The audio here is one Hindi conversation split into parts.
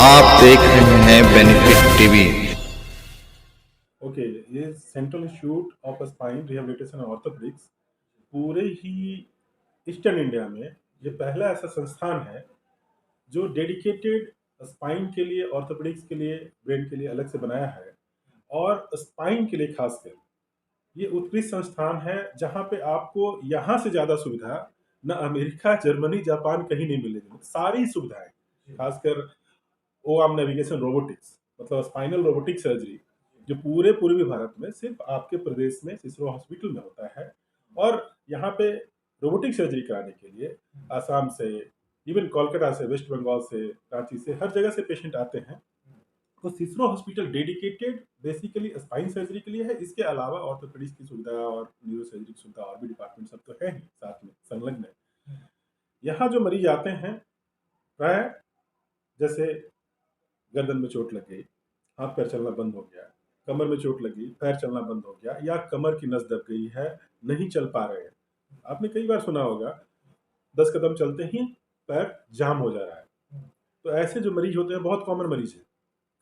आप देख रहे हैं बेनिफिट टीवी। ओके, ये central institute of spine rehabilitation और ऑर्थोपेडिक्स पूरे ही ईस्टर्न इंडिया में ये पहला ऐसा संस्थान है जो डेडिकेटेड स्पाइन के लिए, ऑर्थोपेडिक्स के लिए, ब्रेन के लिए अलग से बनाया है। और स्पाइन के लिए खासकर ये उत्कृष्ट संस्थान है जहाँ पे आपको यहाँ से ज़्यादा सुविधा न अमेरिका, जर्मनी, जापान कहीं नहीं मिलेगी। सारी सुविधाएं, खासकर ओ आर्म नेविगेशन रोबोटिक्स, मतलब स्पाइनल रोबोटिक सर्जरी, जो पूरे पूर्वी भारत में सिर्फ आपके प्रदेश में सिसरो हॉस्पिटल में होता है। और यहाँ पे रोबोटिक सर्जरी कराने के लिए आसाम से, इवन कोलकाता से, वेस्ट बंगाल से, रांची से, हर जगह से पेशेंट आते हैं। तो Cicero hospital dedicated basically spine surgery के लिए है। इसके अलावा ऑर्थोपेडिक्स की सुविधा और न्यूरो सर्जरी की सुविधा और भी डिपार्टमेंट सब तो है ही साथ में संलग्न है। यहाँ जो मरीज आते हैं प्राय, जैसे गर्दन में चोट लग गई, हाथ पैर चलना बंद हो गया, कमर में चोट लगी, पैर चलना बंद हो गया, या कमर की नस दब गई है, नहीं चल पा रहे हैं। आपने कई बार सुना होगा 10 कदम चलते ही पैर जाम हो जा रहा है। तो ऐसे जो मरीज होते हैं बहुत कॉमन मरीज है।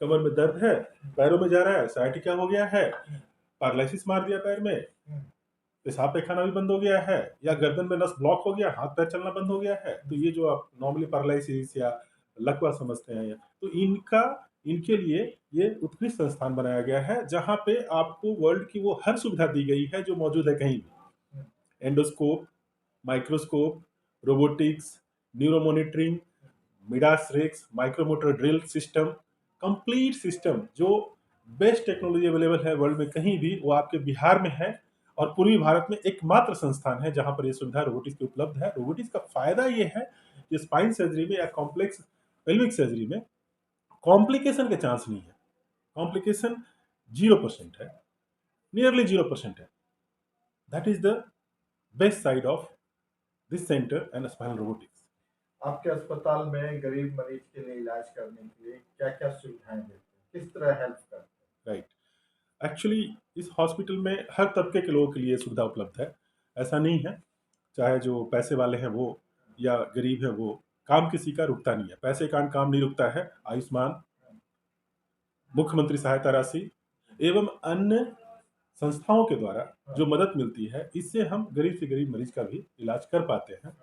कमर में दर्द है, पैरों में जा रहा है, साइटिका हो गया है, पैरालिसिस मार दिया पैर में, पेशाब पैखाना भी बंद हो गया है, या गर्दन में नस ब्लॉक हो गया, हाथ पैर चलना बंद हो गया है। तो ये जो आप नॉर्मली पैरालिसिस या लकवा समझते हैं, तो इनके लिए ये उत्कृष्ट संस्थान बनाया गया है जहाँ पे आपको वर्ल्ड की वो हर सुविधा दी गई है जो मौजूद है कहीं भी। Endoscope, microscope, robotics, neuro monitoring, Midas Rex, micromotor drill system, complete system, जो बेस्ट टेक्नोलॉजी अवेलेबल है वर्ल्ड में कहीं भी, वो आपके बिहार में है। और पूर्वी भारत में एकमात्र संस्थान है जहां पर ये सुविधा रोबोटिक्स की उपलब्ध है। रोबोटिक्स का फायदा ये है कि स्पाइन सर्जरी में या कॉम्प्लेक्स पेल्विक सर्जरी में कॉम्प्लिकेशन के चांस नहीं है। कॉम्प्लिकेशन 0% है, नियरली 0% है। That is the best side of this centre and spinal robotics. आपके अस्पताल में गरीब मरीज के लिए इलाज करने के लिए क्या क्या सुविधाएं देते हैं, किस तरह हेल्प करते हैं? राइट, एक्चुअली इस हॉस्पिटल में हर तबके के लोगों के लिए सुविधा उपलब्ध है। ऐसा नहीं है चाहे जो पैसे वाले हैं वो या गरीब है वो, काम किसी का रुकता नहीं है। पैसे का काम नहीं रुकता है। आयुष्मान, मुख्यमंत्री सहायता राशि एवं अन्य संस्थाओं के द्वारा जो मदद मिलती है, इससे हम गरीब से गरीब मरीज का भी इलाज कर पाते हैं।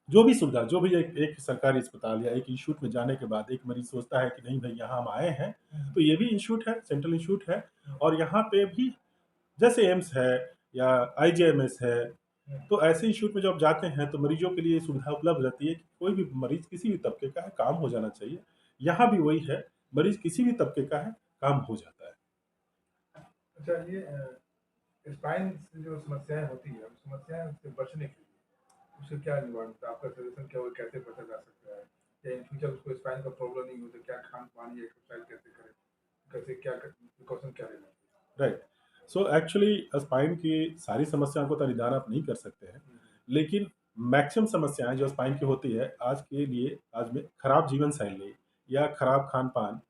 जो भी सुविधा, जो भी एक सरकारी अस्पताल या एक इंस्टीट्यूट में जाने के बाद एक मरीज सोचता है कि नहीं भाई यहाँ हम आए हैं, तो ये भी इंस्टीट्यूट है, सेंट्रल इंस्टीट्यूट है। और यहाँ पे भी जैसे एम्स है या आईजीएमएस है, तो ऐसे इंस्टीट्यूट में जब आप जाते हैं तो मरीजों के लिए सुविधा उपलब्ध रहती है कि कोई भी मरीज किसी भी तबके का है, काम हो जाना चाहिए। यहाँ भी वही है, मरीज किसी भी तबके का है, काम हो जाता है। अच्छा, ये स्पाइन से जो समस्याएं होती है, उस समस्याएं से बचने के लिए उससे क्या निवारण होता है? आपका सजेशन क्या होगा, कैसे बचा जा सकता है? या इन फ्यूचर उसको स्पाइन का प्रॉब्लम नहीं हो तो क्या खान पान या एक्सरसाइज कैसे करें, कैसे क्या प्रिकॉशन क्या लेना चाहिए? राइट, सो एक्चुअली स्पाइन की सारी समस्याओं को तो निदान आप नहीं कर सकते हैं, लेकिन मैक्सिमम समस्याएं जो स्पाइन की होती है आज के लिए, आज में खराब जीवन शैली या खराब खान पान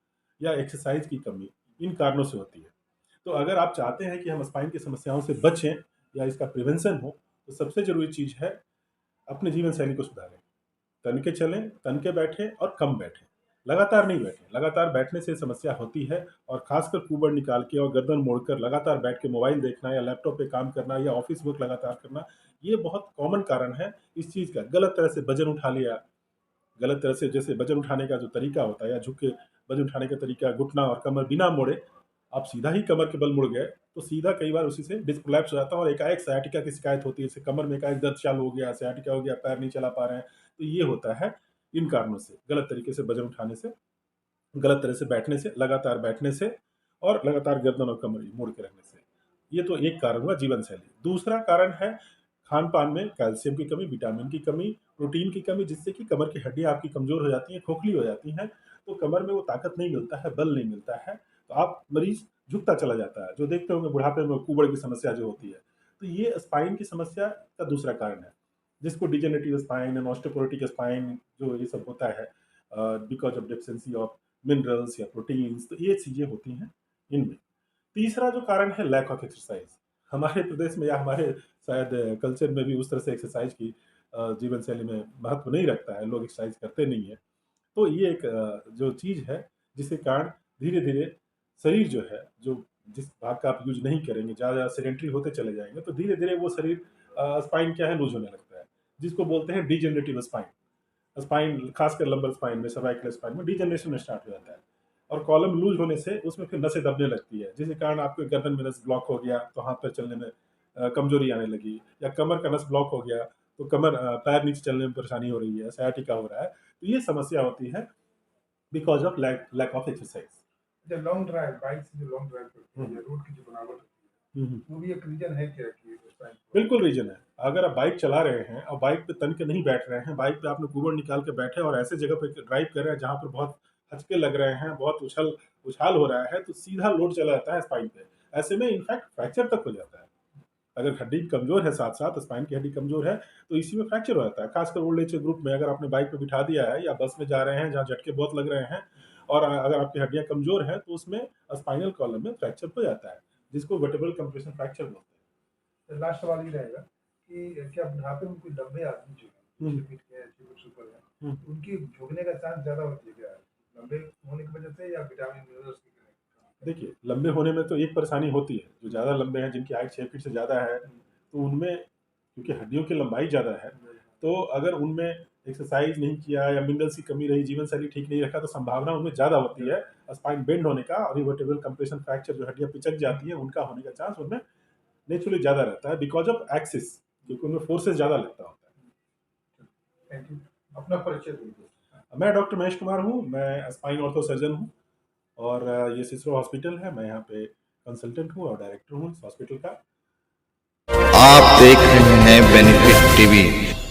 या एक्सरसाइज की कमी, इन कारणों से होती है। तो अगर आप चाहते हैं कि हम स्पाइन की समस्याओं से बचें या इसका प्रिवेंशन हो, तो सबसे जरूरी चीज़ है अपने जीवन शैली को सुधारें। तन के चलें, तन के बैठें और कम बैठें, लगातार नहीं बैठें। लगातार बैठने से समस्या होती है, और खासकर कुबड़ निकाल के और गर्दन मोड़कर लगातार बैठ के मोबाइल देखना या लैपटॉप पे काम करना या ऑफिस वर्क लगातार करना, ये बहुत कॉमन कारण है इस चीज़ का। गलत तरह से वजन उठा लिया, गलत तरह से, जैसे वजन उठाने का जो तरीका होता है या झुक के वजन उठाने का तरीका, घुटना और कमर बिना मोड़े आप सीधा ही कमर के बल मुड़ गए, तो सीधा कई बार उसी से डिस्क कोलैप्स हो जाता है और एकाएक सयाटिका की शिकायत होती है। जैसे कमर में एकाएक दर्द चालू हो गया, सयाटिका हो गया, पैर नहीं चला पा रहे हैं, तो ये होता है इन कारणों से, गलत तरीके से वजन उठाने से, गलत तरह से बैठने से, लगातार बैठने से, और लगातार गर्दन और कमर मोड़ के रखने से। ये तो एक कारण हुआ जीवन शैली। दूसरा कारण है खान पान में कैल्शियम की कमी, विटामिन की कमी, प्रोटीन की कमी, जिससे कि कमर की हड्डियां आपकी कमजोर हो जाती हैं, खोखली हो जाती हैं, तो कमर में वो ताकत नहीं मिलता है, बल नहीं मिलता है, तो आप मरीज झुकता चला जाता है। जो देखते होंगे बुढ़ापे में कुबड़ की समस्या जो होती है, तो ये स्पाइन की समस्या का दूसरा कारण है, जिसको degenerative spine and osteoporotic spine जो ये सब होता है because of deficiency of minerals या प्रोटीन्स, तो ये चीज़ें होती हैं इनमें। तीसरा जो कारण है लैक ऑफ एक्सरसाइज। हमारे प्रदेश में या हमारे शायद कल्चर में भी उस तरह से एक्सरसाइज की जीवन शैली में महत्व नहीं रखता है, लोग एक्सरसाइज करते नहीं है। तो ये एक जो चीज़ है जिसके कारण धीरे-धीरे शरीर जो है, जो जिस भाग का आप यूज़ नहीं करेंगे, ज़्यादा सेडेंटरी होते चले जाएँगे, तो धीरे-धीरे वो शरीर स्पाइन क्या है लूज़ होने लगता है, जिसको बोलते हैं डिजेनरेटिव स्पाइन। स्पाइन खासकर लंबर स्पाइन में, सर्वाइकल स्पाइन में डिजेनरेशन स्टार्ट हो जाता है और कॉलम लूज होने से उसमें फिर नसें दबने लगती है, जिसके कारण आपके गर्दन में नस ब्लॉक हो गया तो हाथ पैर चलने में कमजोरी आने लगी, या कमर का नस ब्लॉक हो गया तो कमर पैर नीचे चलने में परेशानी हो रही है, सयाटिका हो रहा है, तो ये समस्या होती है because of lack of exercise. जो लॉन्ग ड्राइव, बाइक से जो लॉन्ग ड्राइव करते हैं, हम्म। या रोड की जो बनावट होती है, वो भी एक रीजन है क्या कि स्पाइन बिल्कुल रीजन है। अगर आप बाइक चला रहे हैं और बाइक पे तन के नहीं बैठ रहे हैं, बाइक पे आपने कुबड़ निकाल के बैठे और ऐसे जगह पे ड्राइव कर रहे हैं जहाँ पर बहुत हचके लग रहे हैं, बहुत उछाल हो रहा है, तो सीधा लोड चला जाता है स्पाइन पे। ऐसे में इनफैक्ट फ्रैक्चर तक हो जाता है। अगर हड्डी कमजोर है, साथ साथ स्पाइन की हड्डी कमजोर है, तो इसी में फ्रैक्चर हो जाता है। खासकर ओल्ड एज ग्रुप में अगर आपने बाइक पे बिठा दिया है या बस में जा रहे हैं जहाँ झटके बहुत लग रहे हैं और अगर आपकी हड्डियां कमजोर हैं, तो उसमें स्पाइनल कॉलम में फ्रैक्चर हो जाता है, जिसको वर्टेब्रल कंप्रेशन फ्रैक्चर बोलते हैं। लास्ट सवाल ये रहेगा कि क्या बुढ़ापे में कोई लंबे आदमी जो है, हम्म। 6 फीट के हैं, 6 फीट ऊपर हैं, उनकी झुकने का चांस ज़्यादा होती है क्या? लंबे होने की वजह से या विटामिन मिनरल्स की कमी? देखिए, लंबे होने में तो एक परेशानी होती है, जो ज़्यादा लंबे हैं, जिनकी हाइट 6 फीट से ज़्यादा है, तो उनमें क्योंकि हड्डियों की लंबाई ज़्यादा है, तो अगर उनमें एक्सरसाइज नहीं किया या मिनरल्स की कमी रही, जीवन शैली ठीक नहीं रखा, तो संभावना उनमें ज़्यादा होती है स्पाइन बेंड होने का और वर्टेब्रल कंप्रेशन फ्रैक्चर, जो हड्डियाँ पिचक जाती हैं, उनका होने का चांस उनमें नेचुरली ज़्यादा रहता है बिकॉज ऑफ एक्सिस, क्योंकि उनमें फोर्सेस ज़्यादा लगता होता है। Thank you. अपना परिचय दीजिए। मैं डॉक्टर महेश कुमार हूँ, मैं स्पाइन ऑर्थो सर्जन हूँ और ये सिसरो हॉस्पिटल है, मैं यहाँ पे कंसल्टेंट हूँ और डायरेक्टर हूँ इस हॉस्पिटल का। आप देख रहे हैं बेनिफिट टीवी।